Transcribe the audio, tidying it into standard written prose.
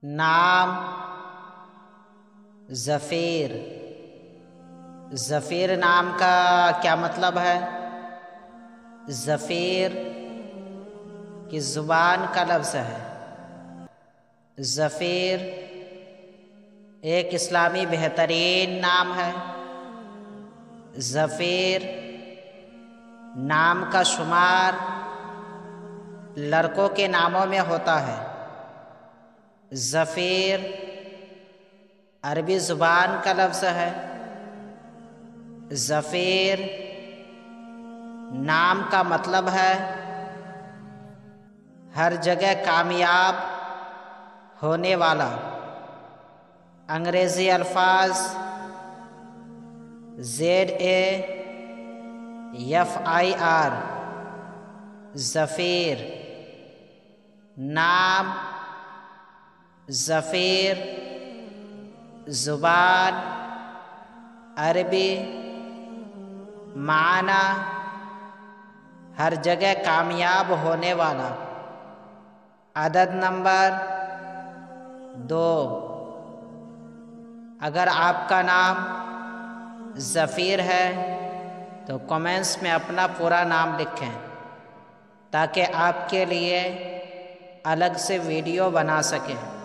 नाम ज़फ़ीर। ज़फ़ीर नाम का क्या मतलब है? ज़फ़ीर की ज़ुबान का लफ्ज़ है। ज़फ़ीर एक इस्लामी बेहतरीन नाम है। ज़फ़ीर नाम का शुमार लड़कों के नामों में होता है। ज़फ़ीर अरबी ज़ुबान का लफ्ज़ है। ज़फ़ीर नाम का मतलब है हर जगह कामयाब होने वाला। अंग्रेज़ी अल्फाज ZAFIR ज़फ़ीर नाम, ज़फ़ीर ज़ुबान अरबी, माना हर जगह कामयाब होने वाला। अदद नंबर 2, अगर आपका नाम ज़फ़ीर है तो कमेंट्स में अपना पूरा नाम लिखें ताकि आपके लिए अलग से वीडियो बना सकें।